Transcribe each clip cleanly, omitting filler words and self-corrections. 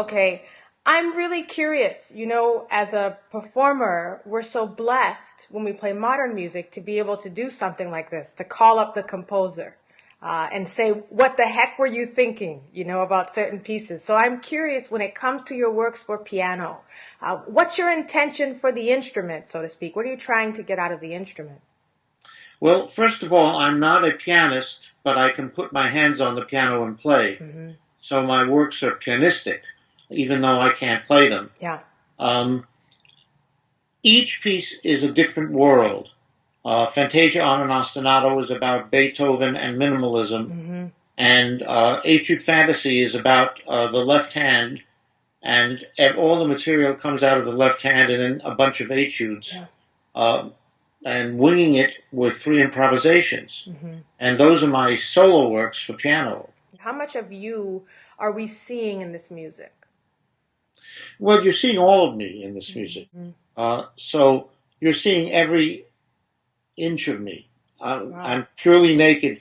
Okay. I'm really curious. You know, as a performer, we're so blessed when we play modern music to be able to do something like this, to call up the composer and say, what the heck were you thinking, you know, about certain pieces? So I'm curious when it comes to your works for piano, what's your intention for the instrument, so to speak? What are you trying to get out of the instrument? Well, first of all, I'm not a pianist, but I can put my hands on the piano and play. Hmm. So my works are pianistic, even though I can't play them. Yeah. Um, each piece is a different world. Fantasia on an Ostinato is about Beethoven and minimalism, Hmm. and Etude Fantasy is about the left hand, and all the material comes out of the left hand, and then a bunch of etudes, Yeah. uh, and winging it with three improvisations. Hmm. And those are my solo works for piano. How much of you are we seeing in this music? Well, you're seeing all of me in this music. Hmm. So you're seeing every inch of me. Wow. I'm purely naked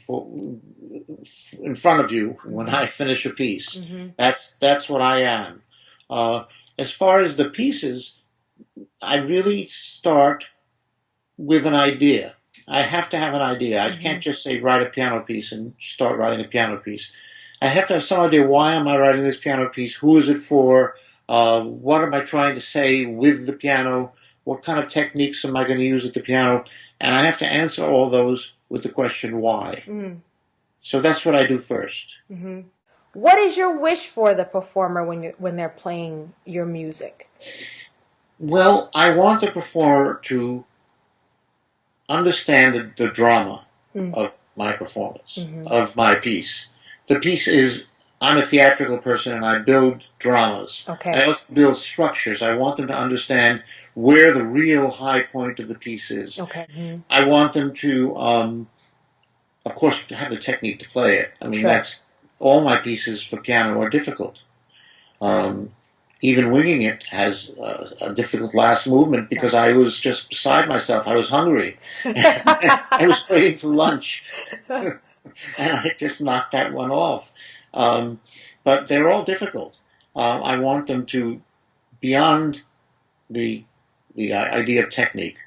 in front of you when Hmm. I finish a piece. Hmm. That's what I am. Uh, as far as the pieces, I really start with an idea. I have to have an idea. I Hmm. can't just say write a piano piece and start writing a piano piece. I have to have some idea, why am I writing this piano piece? Who is it for? What am I trying to say with the piano? What kind of techniques am I going to use at the piano? And I have to answer all those with the question why. Hmm. So that's what I do first. Hmm. What is your wish for the performer when they're playing your music? Well, I want the performer to understand the drama of my performance, Mm-hmm. of my piece. The piece is, I'm a theatrical person and I build dramas. I Okay. also build structures. I want them to understand where the real high point of the piece is. Okay. Hmm. I want them to, of course, have the technique to play it. I mean, Sure. that's all my pieces for piano are difficult. Um, Even winging it has a difficult last movement Yeah. because I was just beside myself. I was hungry. I was waiting for lunch, and I just knocked that one off. Um, but they're all difficult. I want them to, beyond the idea of technique,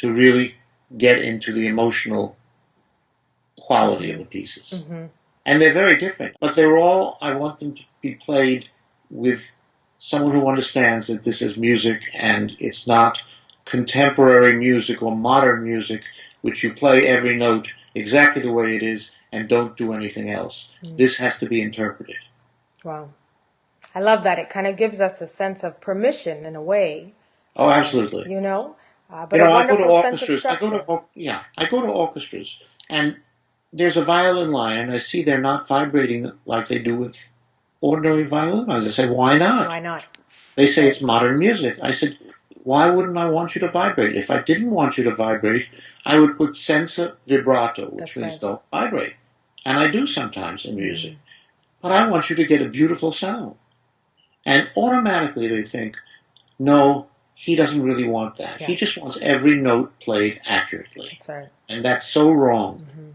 to really get into the emotional quality of Hmm. the pieces. Hmm. And they're very different, but they're all, I want them to be played with someone who understands that this is music and it's not contemporary music or modern music, which you play every note exactly the way it is and don't do anything else. This has to be interpreted. Wow. I love that. It kind of gives us a sense of permission in a way, Oh, absolutely. you know, You but a know, I go to wonderful sense of orchestras. structure. I go to orchestras, and there's a violin line, and I see they're not vibrating like they do with ordinary violin lines. I say, why not? Why not? They say it's modern music. I said, why wouldn't I want you to vibrate? If I didn't want you to vibrate, I would put senza vibrato, which That's means right. don't vibrate. And I do sometimes in Hmm. music. But I want you to get a beautiful sound. And automatically they think, no, he doesn't really want that. Yeah, He just wants every note played accurately. that's right. And that's so wrong. Hmm.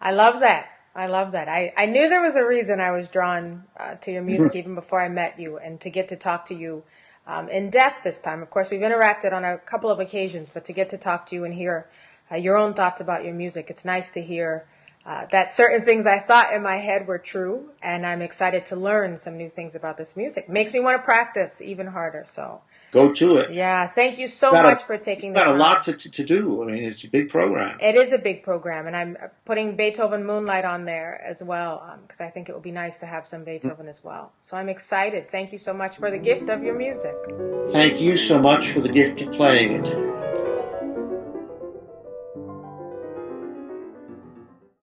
I love that. I love that. I knew there was a reason I was drawn to your music even before I met you, and to get to talk to you in depth this time. Of course, we've interacted on a couple of occasions, but to get to talk to you and hear your own thoughts about your music, it's nice to hear that certain things I thought in my head were true, and I'm excited to learn some new things about this music. Makes me want to practice even harder. So, Go to it. yeah, thank you so Got much a, for you've taking the got a lot time. to do. I mean, it's a big program. It is a big program, and I'm putting Beethoven Moonlight on there as well because I think it would be nice to have some Beethoven as well. So I'm excited. Thank you so much for the gift of your music. Thank you so much for the gift of playing it.